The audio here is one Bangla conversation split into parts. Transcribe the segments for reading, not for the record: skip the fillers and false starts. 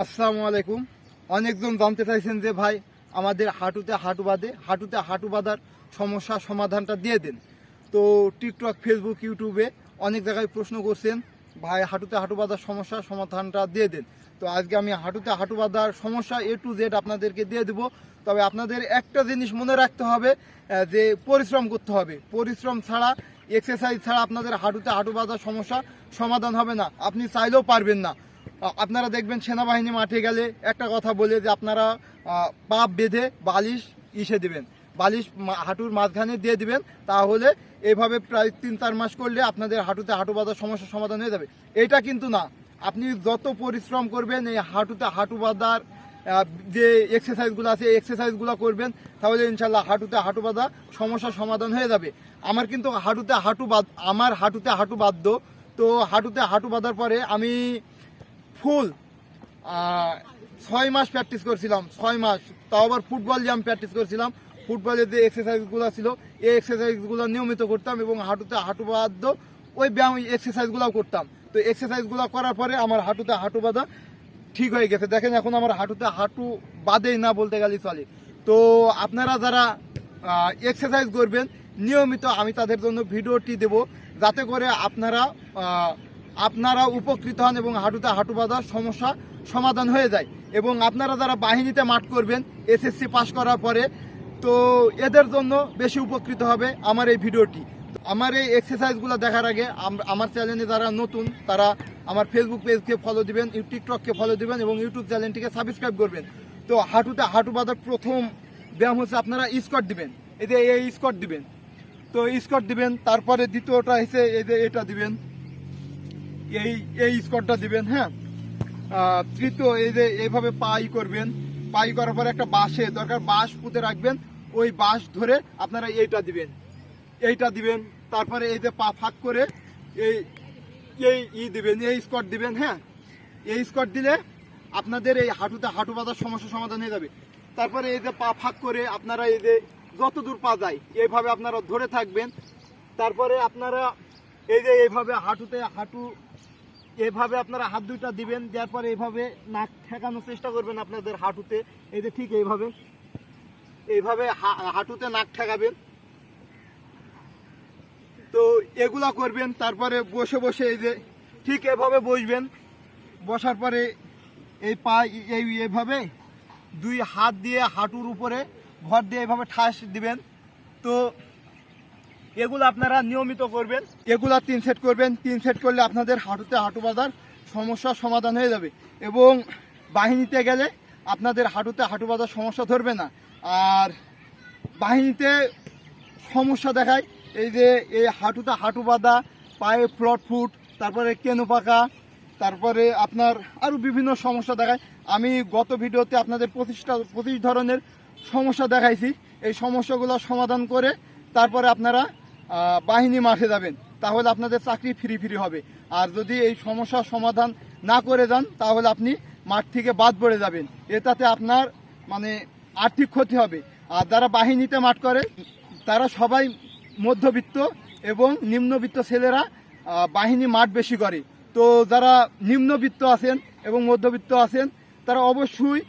আসসালামু আলাইকুম। অনেকজন জানতে চাইছেন যে ভাই আমাদের হাঁটুতে হাঁটু বাঁধার সমস্যার সমাধানটা দিয়ে দেন। তো টিকটক, ফেসবুক, ইউটিউবে অনেক জায়গায় প্রশ্ন করছেন ভাই হাঁটুতে হাঁটু বাঁধার সমস্যার সমাধানটা দিয়ে দেন। তো আজকে আমি হাঁটুতে হাঁটু বাঁধার সমস্যা A to Z আপনাদেরকে দিয়ে দেবো। তবে আপনাদের একটা জিনিস মনে রাখতে হবে যে পরিশ্রম করতে হবে। পরিশ্রম ছাড়া, এক্সারসাইজ ছাড়া আপনাদের হাঁটুতে হাঁটু বাঁধার সমস্যা সমাধান হবে না। আপনি চাইলেও পারবেন না। আপনারা দেখবেন সেনাবাহিনী মাঠে গেলে একটা কথা বলে যে আপনারা পা বেঁধে বালিশ দেবেন, বালিশ হাঁটুর মাঝখানে দিয়ে দিবেন। তাহলে এইভাবে প্রায় 3-4 মাস করলে আপনাদের হাঁটুতে হাঁটু বাঁধার সমস্যার সমাধান হয়ে যাবে। এটা কিন্তু না, আপনি যত পরিশ্রম করবেন এই হাঁটুতে হাঁটু বাঁধার যে এক্সারসাইজগুলো আছে এই এক্সারসাইজগুলো করবেন, তাহলে ইনশাল্লাহ হাঁটুতে হাঁটু বাঁধা সমস্যার সমাধান হয়ে যাবে। আমার কিন্তু হাঁটুতে হাঁটু বাঁধত। তো হাঁটুতে হাঁটু বাঁধার পরে আমি ফুল 6 মাস প্র্যাকটিস করছিলাম, 6 মাস। তাও আবার ফুটবল যে আমি প্র্যাকটিস করছিলাম, ফুটবলের যে এক্সারসাইজগুলো ছিল এই এক্সারসাইজগুলো নিয়মিত করতাম এবং হাঁটুতে হাঁটু বাঁধ ওই ব্যায়াম এক্সারসাইজগুলোও করতাম। তো এক্সারসাইজগুলো করার পরে আমার হাঁটুতে হাঁটু বাঁধা ঠিক হয়ে গেছে। দেখেন এখন আমার হাঁটুতে হাঁটু বাঁধেই না বলতে গেলে চলে। তো আপনারা যারা এক্সারসাইজ করবেন নিয়মিত, আমি তাদের জন্য ভিডিওটি দেব যাতে করে আপনারা উপকৃত হন এবং হাঁটুতে হাঁটু বাঁধার সমস্যা সমাধান হয়ে যায়। এবং আপনারা যারা বাহিনীতে মাঠ করবেন SSC পাস করার পরে, তো এদের জন্য বেশি উপকৃত হবে আমার এই ভিডিওটি। আমার এই এক্সারসাইজগুলো দেখার আগে আমার চ্যানেলে যারা নতুন তারা আমার ফেসবুক পেজকে ফলো দিবেন, টিকটককে ফলো দিবেন এবং ইউটিউব চ্যানেলটিকে সাবস্ক্রাইব করবেন। তো হাঁটুতে হাঁটু বাঁধার প্রথম ব্যায়াম হচ্ছে আপনারা স্কোয়াট দিবেন, এই স্কোয়াট দিবেন। তো স্কোয়াট দিবেন, তারপরে দ্বিতীয়টা হচ্ছে এটা দিবেন, এই স্কোয়াটটা দিবেন। হ্যাঁ, তৃতীয় এইভাবে পাই করবেন। পাই করার পরে একটা বাঁশে দরকার, বাঁশ পুঁতে রাখবেন, ওই বাঁশ ধরে আপনারা এইটা দিবেন। তারপরে এই যে পা ফাঁক করে দিবেন, এই স্কোয়াট দিবেন। হ্যাঁ, এই স্কোয়াট দিলে আপনাদের এই হাঁটুতে হাঁটু বাঁধার সমস্যা সমাধান হয়ে যাবে। তারপরে এই যে পা ফাঁক করে আপনারা এই যে যত দূর পা যায় এইভাবে আপনারা ধরে থাকবেন। তারপরে আপনারা এইভাবে এভাবে আপনারা হাত দুইটা দিবেন, দেওয়ার পরে এইভাবে নাক ঠেকানোর চেষ্টা করবেন আপনাদের হাঁটুতে। এই যে ঠিক এইভাবে হাঁটুতে নাক ঠেকাবেন। তো এগুলা করবেন। তারপরে বসে এই যে ঠিক এভাবে বসবেন। বসার পরে এই পা এইভাবে 2 হাত দিয়ে হাঁটুর উপরে ভর দিয়ে এইভাবে ঠাস দিবেন। তো এগুলো আপনারা নিয়মিত করবেন। এগুলা 3 সেট করবেন। 3 সেট করলে আপনাদের হাঁটুতে হাঁটু বাঁধার সমস্যার সমাধান হয়ে যাবে এবং বাহিনীতে গেলে আপনাদের হাঁটুতে হাঁটু বাঁধার সমস্যা ধরবে না। আর বাহিনীতে সমস্যা দেখায় এই যে এই হাঁটুতে হাঁটু বাঁধা, পায়ে ফ্লট ফুট, তারপরে কেনো পাকা, তারপরে আপনার আরও বিভিন্ন সমস্যা দেখায়। আমি গত ভিডিওতে আপনাদের 25 ধরনের সমস্যা দেখাইছি। এই সমস্যাগুলো সমাধান করে তারপরে আপনারা বাহিনী মাঠে যাবেন, তাহলে আপনাদের চাকরি ফ্রি হবে। আর যদি এই সমস্যার সমাধান না করে যান তাহলে আপনি মাঠ থেকে বাদ পড়ে যাবেন, এটাতে আপনার আর্থিক ক্ষতি হবে। আর যারা বাহিনীতে মাঠ করে তারা সবাই মধ্যবিত্ত এবং নিম্নবিত্ত ছেলেরা বাহিনী মাঠ বেশি করে। তো যারা নিম্নবিত্ত আছেন এবং মধ্যবিত্ত আছেন তারা অবশ্যই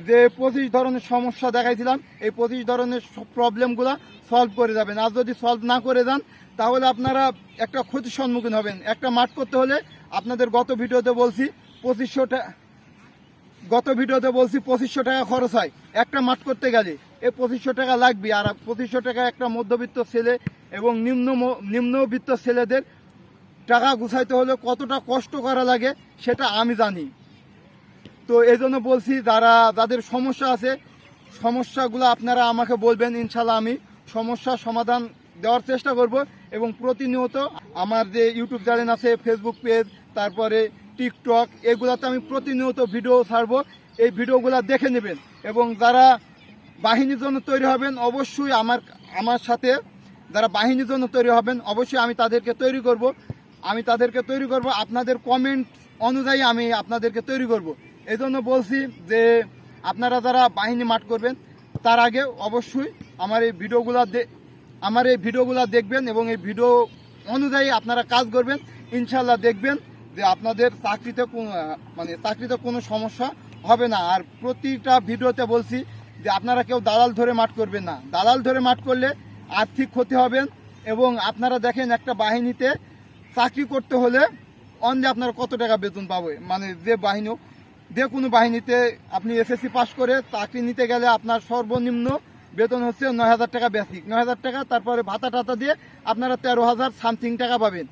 যে 25 ধরনের সমস্যা দেখাইছিলাম এই 25 ধরনের প্রবলেমগুলো সলভ করে যাবেন। আর যদি সলভ না করে যান তাহলে আপনারা একটা ক্ষতির সম্মুখীন হবেন। একটা মাঠ করতে হলে আপনাদের গত ভিডিওতে বলছি 2500 টাকা খরচ হয় একটা মাঠ করতে গেলে। এই 2500 টাকা লাগবে। আর 2500 টাকা একটা মধ্যবিত্ত ছেলে এবং নিম্নবিত্ত ছেলেদের টাকা গুছাইতে হলে কতটা কষ্ট করা লাগে সেটা আমি জানি। তো এই জন্য বলছি যাদের সমস্যা আছে সমস্যাগুলো আপনারা আমাকে বলবেন, ইনশাল্লাহ আমি সমস্যার সমাধান দেওয়ার চেষ্টা করব। এবং প্রতিনিয়ত আমার যে ইউটিউব চ্যানেল আছে, ফেসবুক পেজ, তারপরে টিকটক, এগুলাতে আমি প্রতিনিয়ত ভিডিও ছাড়বো। এই ভিডিওগুলো দেখে নেবেন এবং যারা বাহিনীর জন্য তৈরি হবেন অবশ্যই আমার সাথে যারা বাহিনীর জন্য তৈরি হবেন অবশ্যই আমি তাদেরকে তৈরি করব। আপনাদের কমেন্ট অনুযায়ী আমি আপনাদেরকে তৈরি করব। এই জন্য বলছি যে আপনারা যারা বাহিনী মাঠ করবেন তার আগে অবশ্যই আমার এই ভিডিওগুলো দেখবেন এবং এই ভিডিও অনুযায়ী আপনারা কাজ করবেন। ইনশাল্লাহ দেখবেন যে আপনাদের চাকরিতে কোনো সমস্যা হবে না। আর প্রতিটা ভিডিওতে বলছি যে আপনারা কেউ দালাল ধরে মাঠ করবেন না। দালাল ধরে মাঠ করলে আর্থিক ক্ষতি হবেন। এবং আপনারা দেখেন একটা বাহিনীতে চাকরি করতে হলে অনলি আপনারা কত টাকা বেতন পাবে, মানে যে বাহিনী হোক, যে কোনো বাহিনীতে আপনি এসএসসি পাস করে চাকরি নিতে গেলে আপনার সর্বনিম্ন বেতন হচ্ছে 9,000 টাকা বেসিক, 9,000 টাকা, তারপরে ভাতা টাতা দিয়ে আপনারা 13,000 সামথিং টাকা পাবেন।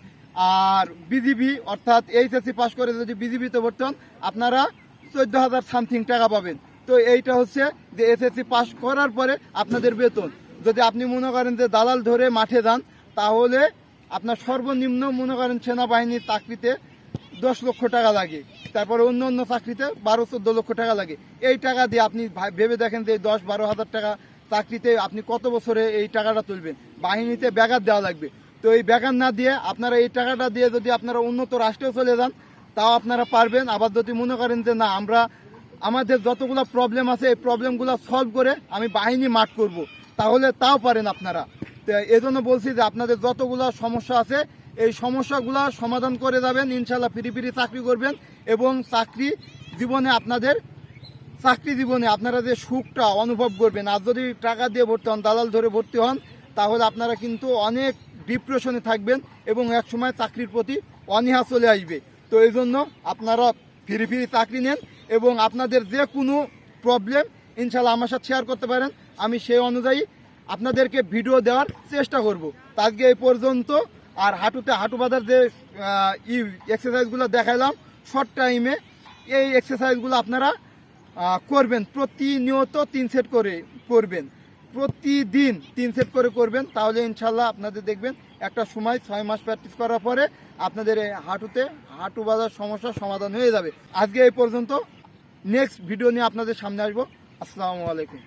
আর বিজিবি অর্থাৎ এইচএসসি পাস করে যদি বিজিবিতে ভর্তি হন আপনারা 14,000 সামথিং টাকা পাবেন। তো এইটা হচ্ছে যে এসএসসি পাস করার পরে আপনাদের বেতন। যদি আপনি মনে করেন যে দালাল ধরে মাঠে যান তাহলে আপনার সর্বনিম্ন মনে করেন সেনাবাহিনীর চাকরিতে 10 লক্ষ টাকা লাগে, তারপরে অন্য অন্য চাকরিতে 12-14 লক্ষ টাকা লাগে। এই টাকা দিয়ে আপনি ভেবে দেখেন যে 10-12 হাজার টাকা চাকরিতে আপনি কত বছরে এই টাকাটা তুলবেন। বাহিনীতে ব্যাঘাত দেওয়া লাগবে। তো এই ব্যাঘাত না দিয়ে আপনারা এই টাকাটা দিয়ে যদি আপনারা উন্নত রাষ্ট্রেও চলে যান তাও আপনারা পারবেন। আবার যদি মনে করেন যে না আমরা আমাদের যতগুলো প্রবলেম আছে এই প্রবলেমগুলো সলভ করে আমি বাহিনী মাঠ করব, তাহলে তাও পারেন আপনারা। তো এই জন্য বলছি যে আপনাদের যতগুলো সমস্যা আছে এই সমস্যাগুলো সমাধান করে যাবেন, ইনশাল্লাহ ফ্রি ফ্রি চাকরি করবেন। এবং চাকরি জীবনে আপনারা যে সুখটা অনুভব করবেন। আর যদি টাকা দিয়ে ভর্তি হন, দালাল ধরে ভর্তি হন, তাহলে আপনারা কিন্তু অনেক ডিপ্রেশনে থাকবেন এবং একসময় চাকরির প্রতি অনীহা চলে আসবে। তো এই জন্য আপনারা ফ্রি ফ্রি চাকরি নেন এবং আপনাদের যে কোনো প্রবলেম ইনশাল্লাহ আমার সাথে শেয়ার করতে পারেন। আমি সেই অনুযায়ী আপনাদেরকে ভিডিও দেওয়ার চেষ্টা করব। তো আজকে এই পর্যন্ত। আর হাঁটু বাঁধার যে এক্সারসাইজগুলো দেখাইলাম শর্ট টাইমে, এই এক্সারসাইজগুলো আপনারা করবেন। প্রতিনিয়ত 3 সেট করে করবেন, প্রতিদিন 3 সেট করে করবেন। তাহলে ইনশাল্লাহ আপনাদের দেখবেন একটা সময় 6 মাস প্র্যাকটিস করার পরে আপনাদের এই হাঁটু বাঁধার সমস্যার সমাধান হয়ে যাবে। আজকে এই পর্যন্ত। নেক্সট ভিডিও নিয়ে আপনাদের সামনে আসবো। আসসালামু আলাইকুম।